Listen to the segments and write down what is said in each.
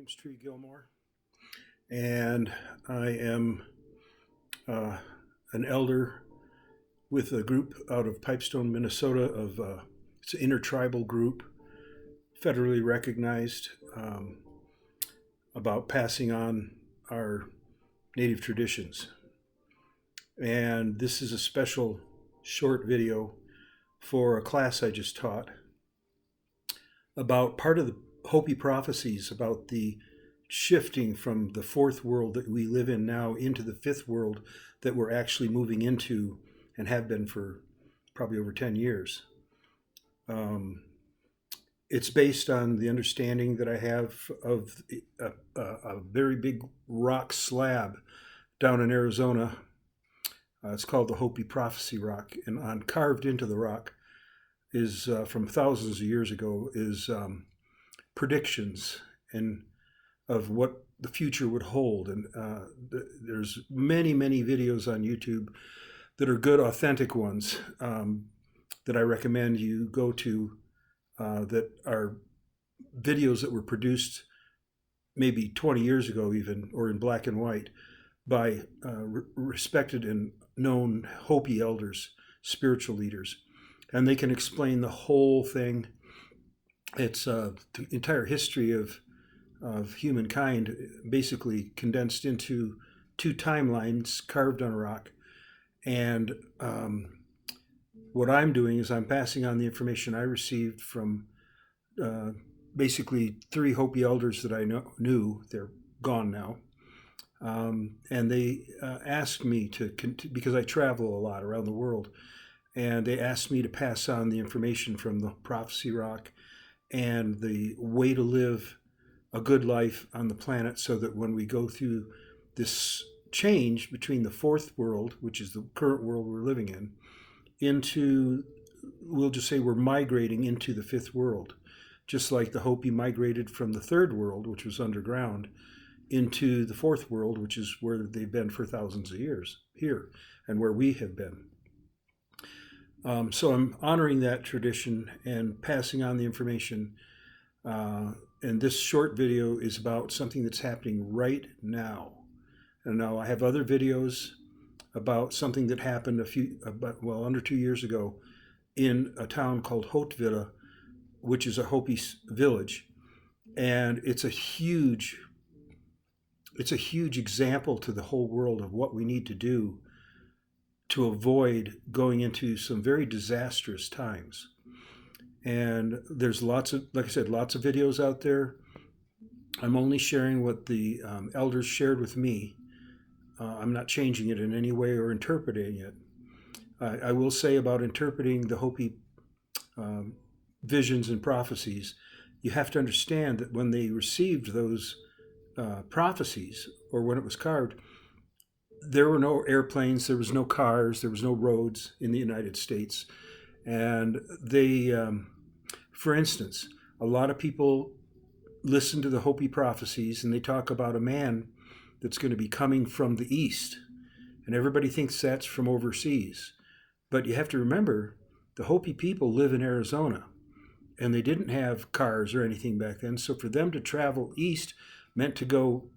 name's Tree Gilmore, and I am uh, an elder with a group out of Pipestone, Minnesota. It's an intertribal group, federally recognized, about passing on our native traditions. And this is a special short video for a class I just taught about part of the Hopi prophecies about the shifting from the fourth world that we live in now into the fifth world that we're actually moving into and have been for probably over 10 years. It's based on the understanding that I have of a very big rock slab down in Arizona. It's called the Hopi Prophecy Rock, and carved into the rock is from thousands of years ago is predictions and of what the future would hold. And there's many videos on YouTube that are good, authentic ones that I recommend you go to, that are videos that were produced maybe 20 years ago even, or in black and white, by respected and known Hopi elders, spiritual leaders. And they can explain the whole thing. It's the entire history of humankind, basically condensed into two timelines carved on a rock. And what I'm doing is I'm passing on the information I received from basically three Hopi elders that I knew. They're gone now. And they asked me to, because I travel a lot around the world, and they asked me to pass on the information from the Prophecy Rock and the way to live a good life on the planet, so that when we go through this change between the fourth world, which is the current world we're living in, into, we'll just say we're migrating into the fifth world, just like the Hopi migrated from the third world, which was underground, into the fourth world, which is where they've been for thousands of years, here, and where we have been. So I'm honoring that tradition and passing on the information. And this short video is about something that's happening right now. And now I have other videos about something that happened under 2 years ago in a town called Hotvilla, which is a Hopi village. And it's a huge example to the whole world of what we need to do to avoid going into some very disastrous times. And there's lots of, like I said, lots of videos out there. I'm only sharing what the elders shared with me. I'm not changing it in any way or interpreting it. I will say about interpreting the Hopi visions and prophecies, you have to understand that when they received those prophecies, or when it was carved, there were no airplanes, there was no cars, there was no roads in the United States. And they, for instance, a lot of people listen to the Hopi prophecies and they talk about a man that's going to be coming from the east. And everybody thinks that's from overseas. But you have to remember, the Hopi people live in Arizona, and they didn't have cars or anything back then. So for them to travel east meant to go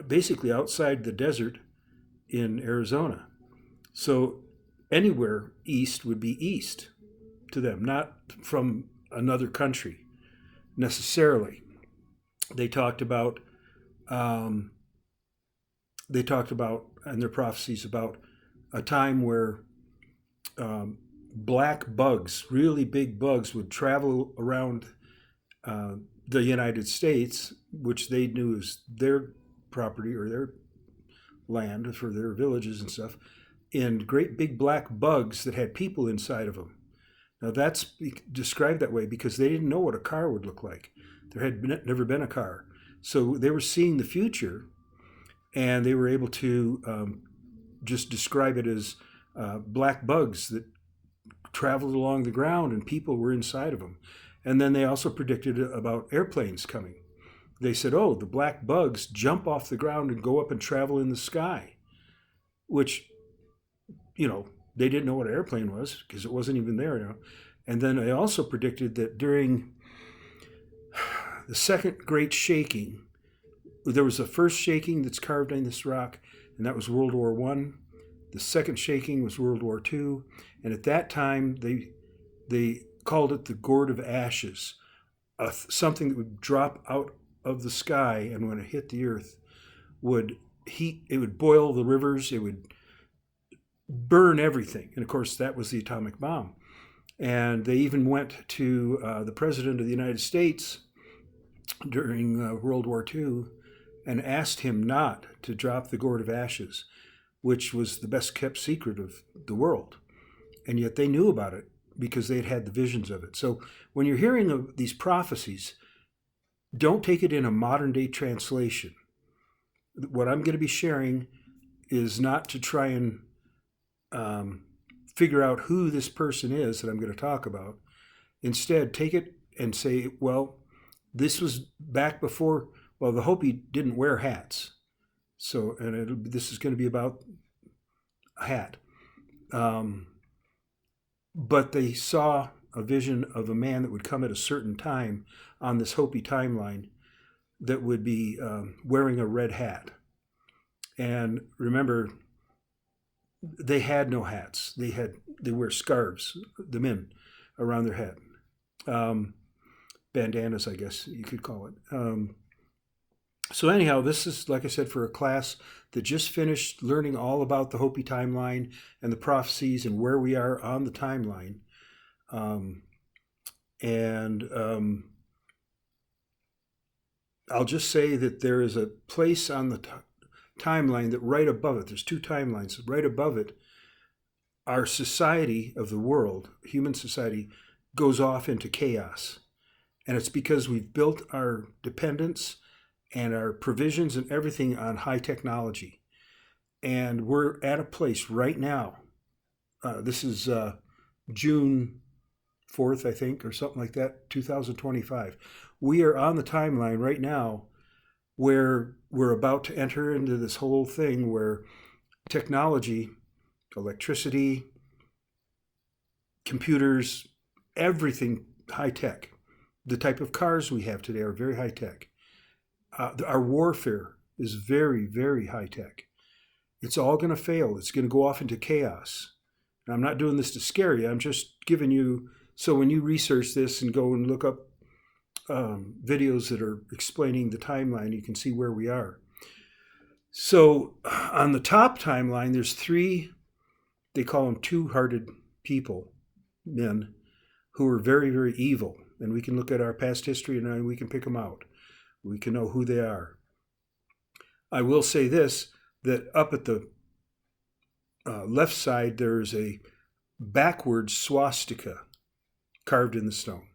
basically outside the desert in Arizona. So anywhere east would be east to them, not from another country necessarily. They talked about in their prophecies about a time where black bugs, really big bugs, would travel around the United States, which they knew is their property or their land for their villages and stuff, and great big black bugs that had people inside of them. Now that's described that way because they didn't know what a car would look like. There had never been a car. So they were seeing the future, and they were able to just describe it as black bugs that traveled along the ground and people were inside of them. And then they also predicted about airplanes coming. They said, oh, the black bugs jump off the ground and go up and travel in the sky, which, they didn't know what an airplane was because it wasn't even there. And then they also predicted that during the second great shaking, there was a first shaking that's carved in this rock, and that was World War One. The second shaking was World War Two, and at that time they called it the gourd of ashes, something that would drop out of the sky, and when it hit the earth, would heat. It would boil the rivers. It would burn everything, and of course that was the atomic bomb. And they even went to the president of the United States during World War II and asked him not to drop the gourd of ashes, which was the best kept secret of the world. And yet they knew about it because they'd had the visions of it. So when you're hearing of these prophecies, don't take it in a modern day translation. What I'm going to be sharing is not to try and figure out who this person is that I'm going to talk about. Instead, take it and say, well, this was back before, well, the Hopi didn't wear hats. So, and this is going to be about a hat. But they saw a vision of a man that would come at a certain time on this Hopi timeline that would be wearing a red hat. And remember, they had no hats. They wear scarves, the men, around their head. Bandanas, I guess you could call it. So anyhow, this is, like I said, for a class that just finished learning all about the Hopi timeline and the prophecies and where we are on the timeline. I'll just say that there is a place on the timeline that right above it, there's two timelines, right above it, our society of the world, human society, goes off into chaos. And it's because we've built our dependence and our provisions and everything on high technology. And we're at a place right now, this is June 4th, I think, or something like that, 2025. We are on the timeline right now where we're about to enter into this whole thing where technology, electricity, computers, everything high tech. The type of cars we have today are very high tech. Our warfare is very, very high tech. It's all going to fail. It's going to go off into chaos. And I'm not doing this to scare you. I'm just giving you, so when you research this and go and look up videos that are explaining the timeline, you can see where we are. So on the top timeline, there's three, they call them two-hearted people, men, who are very, very evil. And we can look at our past history and we can pick them out. We can know who they are. I will say this, that up at the left side, there's a backwards swastika carved in the stone.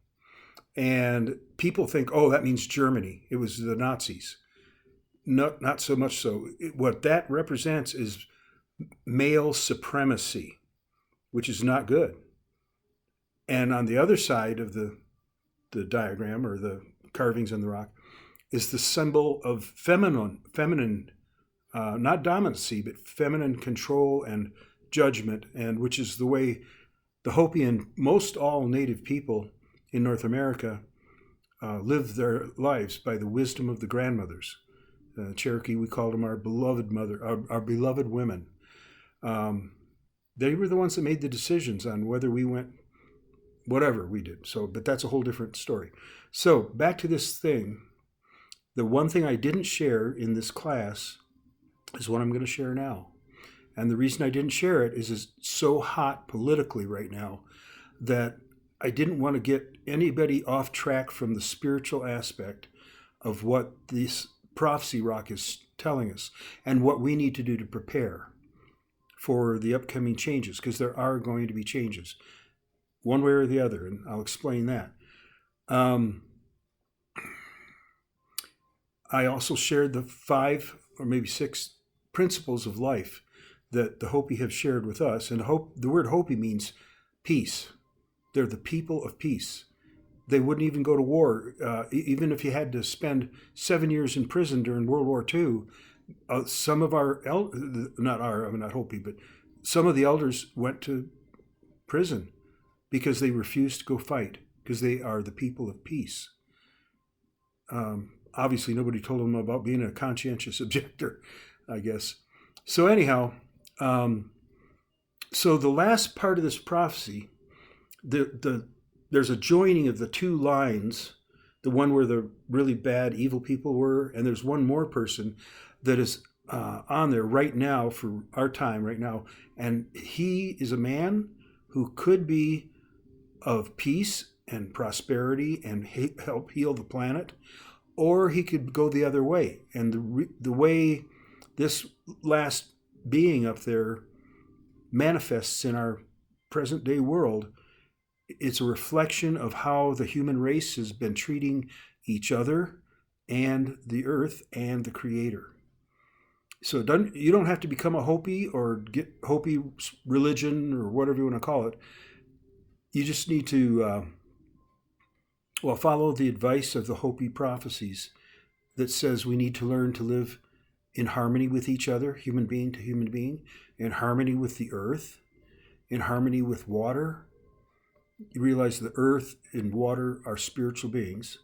And people think, oh, that means Germany. It was the Nazis. Not so much so. What that represents is male supremacy, which is not good. And on the other side of the diagram or the carvings on the rock is the symbol of feminine, not dominancy, but feminine control and judgment, and which is the way the Hopi and most all native people in North America live their lives, by the wisdom of the grandmothers. Cherokee, we called them our beloved mother, our beloved women. They were the ones that made the decisions on whether we went, whatever we did. So, but that's a whole different story. So back to this thing. The one thing I didn't share in this class is what I'm going to share now. And the reason I didn't share it is it's so hot politically right now that I didn't want to get anybody off track from the spiritual aspect of what this prophecy rock is telling us and what we need to do to prepare for the upcoming changes, because there are going to be changes one way or the other, and I'll explain that. I also shared the 5 or maybe 6 principles of life that the Hopi have shared with us. And the word Hopi means peace. They're the people of peace. They wouldn't even go to war. Even if you had to spend 7 years in prison during World War II, some of not Hopi, but some of the elders went to prison because they refused to go fight, because they are the people of peace. obviously nobody told him about being a conscientious objector, I guess. So anyhow, so the last part of this prophecy, there's a joining of the two lines, the one where the really bad, evil people were, and there's one more person that is on there right now for our time right now, and he is a man who could be of peace and prosperity and help heal the planet, or he could go the other way. And the way this last being up there manifests in our present day world, it's a reflection of how the human race has been treating each other and the earth and the Creator. So you don't have to become a Hopi or get Hopi religion or whatever you want to call it. You just need to, follow the advice of the Hopi prophecies that says we need to learn to live in harmony with each other, human being to human being, in harmony with the earth, in harmony with water. You realize the earth and water are spiritual beings,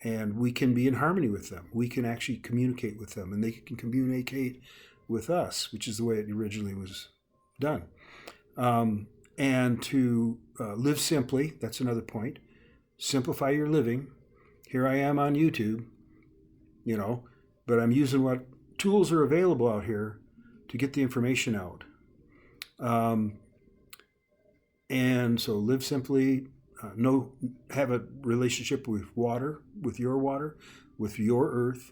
and we can be in harmony with them. We can actually communicate with them, and they can communicate with us, which is the way it originally was done. And to live simply, that's another point. Simplify your living. Here I am on YouTube, but I'm using what tools are available out here to get the information out. And so live simply, have a relationship with water, with your earth,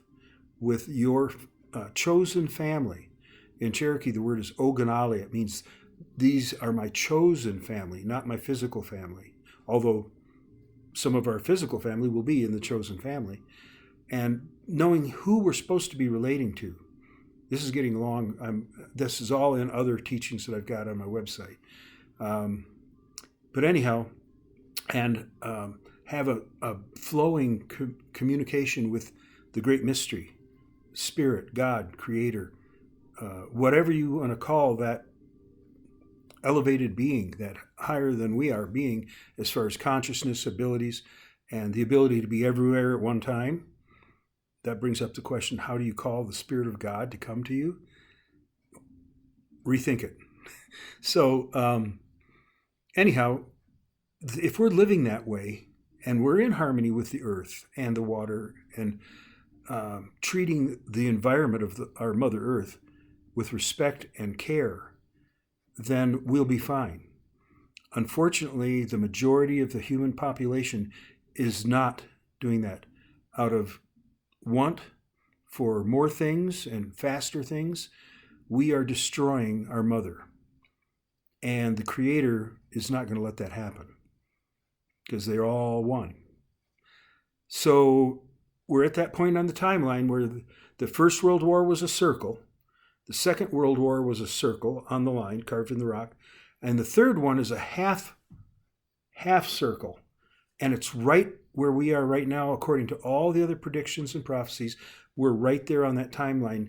with your chosen family. In Cherokee, the word is Oganale. It means these are my chosen family, not my physical family, although some of our physical family will be in the chosen family. And knowing who we're supposed to be relating to. This is getting long. This is all in other teachings that I've got on my website. But anyhow, and have a flowing communication with the great mystery, Spirit, God, Creator, whatever you want to call that elevated being, that higher than we are being as far as consciousness, abilities, and the ability to be everywhere at one time. That brings up the question, how do you call the Spirit of God to come to you? Rethink it. So anyhow, if we're living that way and we're in harmony with the earth and the water and treating the environment of our Mother Earth with respect and care, then we'll be fine. Unfortunately, the majority of the human population is not doing that out of want for more things and faster things. We are destroying our mother. And the Creator is not going to let that happen because they're all one. So we're at that point on the timeline where the First World War was a circle. The Second World War was a circle on the line, carved in the rock. And the third one is a half circle. And it's right where we are right now, according to all the other predictions and prophecies. We're right there on that timeline.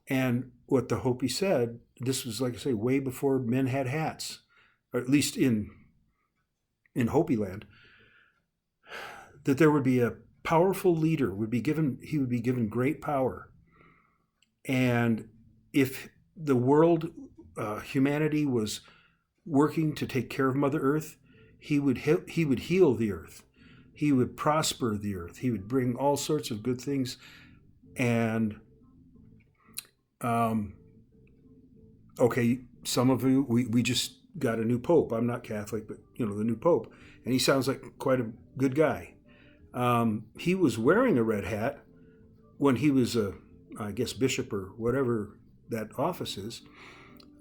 And what the Hopi said, this was, like I say, way before men had hats, or at least in Hopi land, that there would be a powerful leader, he would be given great power. And if the world, humanity was working to take care of Mother Earth, he would heal the earth. He would prosper the earth. He would bring all sorts of good things. And okay, some of you, we just got a new pope. I'm not Catholic, but the new pope, and he sounds like quite a good guy. He was wearing a red hat when he was I guess bishop or whatever that office is.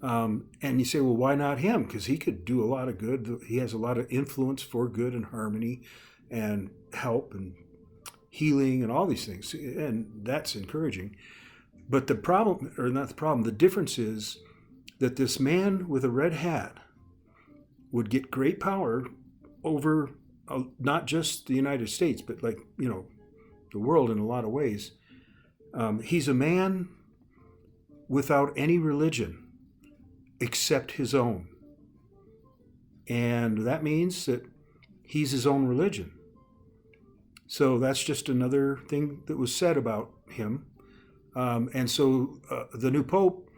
And you say, well, why not him? Because he could do a lot of good. He has a lot of influence for good and harmony and help and healing and all these things. And that's encouraging. But the problem, or not the problem, the difference is that this man with a red hat would get great power over not just the United States, but the world in a lot of ways. He's a man without any religion except his own. And that means that he's his own religion. So that's just another thing that was said about him. And so the new pope,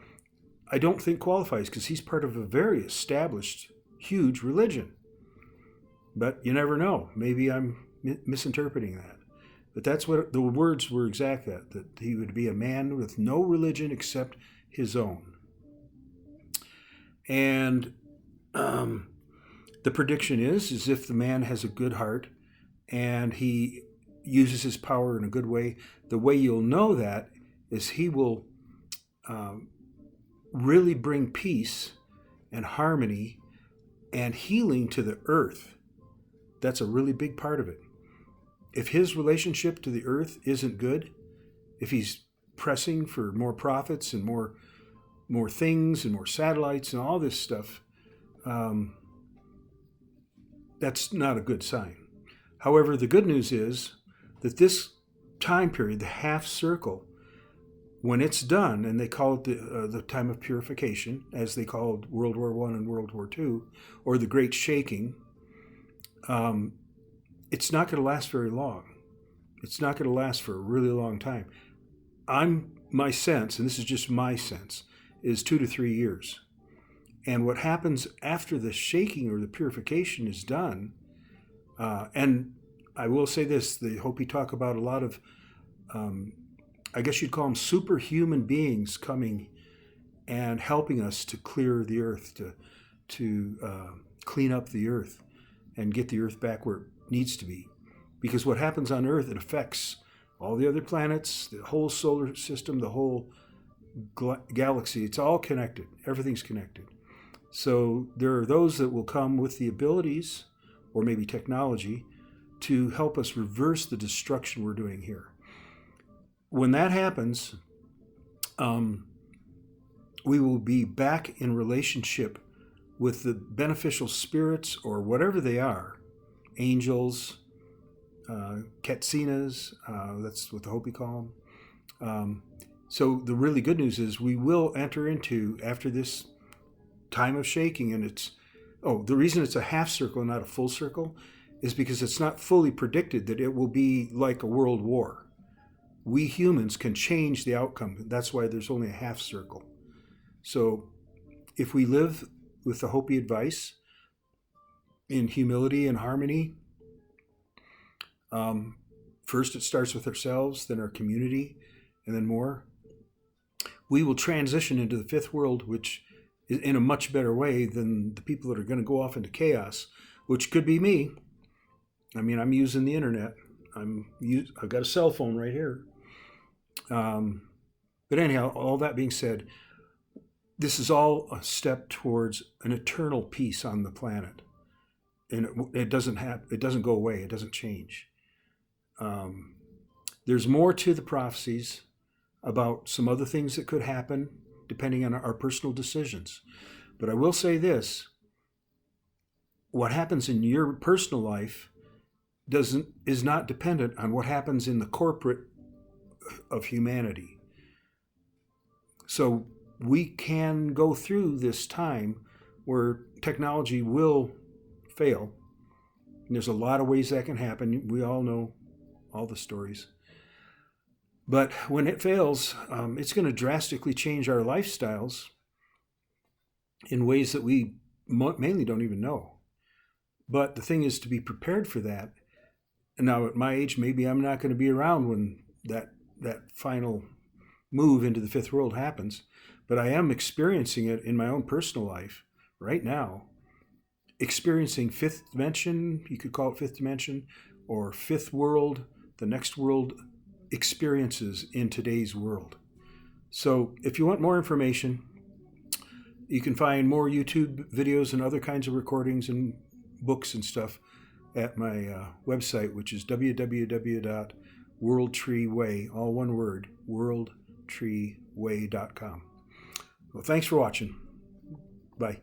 I don't think qualifies because he's part of a very established, huge religion. But you never know. Maybe I'm misinterpreting that. But that's what the words were exact that he would be a man with no religion except his own. And the prediction is if the man has a good heart and he uses his power in a good way, the way you'll know that is he will really bring peace and harmony and healing to the earth. That's a really big part of it. If his relationship to the earth isn't good, if he's pressing for more profits and more things and more satellites and all this stuff, that's not a good sign. However, the good news is that this time period, the half circle, when it's done, and they call it the time of purification, as they called World War I and World War II, or the Great Shaking, it's not going to last very long. It's not going to last for a really long time. My sense, and this is just my sense, is 2 to 3 years. And what happens after the shaking or the purification is done, and I will say this, the Hopi talk about a lot of, I guess you'd call them superhuman beings coming and helping us to clear the earth, to clean up the earth and get the earth back where it needs to be. Because what happens on Earth, it affects all the other planets, the whole solar system, the whole galaxy. It's all connected. Everything's connected. So there are those that will come with the abilities, or maybe technology, to help us reverse the destruction we're doing here. When that happens, we will be back in relationship with the beneficial spirits, or whatever they are, angels, Ketsinas, that's what the Hopi call them. So the really good news is we will enter into, after this time of shaking, and the reason it's a half circle and not a full circle is because it's not fully predicted that it will be like a world war. We humans can change the outcome. That's why there's only a half circle. So if we live with the Hopi advice in humility and harmony, first it starts with ourselves, then our community, and then more, we will transition into the fifth world, which is in a much better way than the people that are going to go off into chaos, which could be me. I mean, I'm using the internet. I've got a cell phone right here. But anyhow, all that being said, this is all a step towards an eternal peace on the planet, and it doesn't go away. It doesn't change. There's more to the prophecies about some other things that could happen depending on our personal decisions. But I will say this: what happens in your personal life is not dependent on what happens in the corporate of humanity. So we can go through this time where technology will fail. And there's a lot of ways that can happen. We all know all the stories. But when it fails, it's going to drastically change our lifestyles in ways that we mainly don't even know. But the thing is to be prepared for that. And now at my age, maybe I'm not going to be around when that final move into the fifth world happens. But I am experiencing it in my own personal life right now. Experiencing fifth dimension, you could call it fifth dimension, or fifth world, the next world experiences in today's world. So if you want more information, you can find more YouTube videos and other kinds of recordings and books and stuff at my website, which is www.worldtreeway, all one word, worldtreeway.com. Well, thanks for watching. Bye.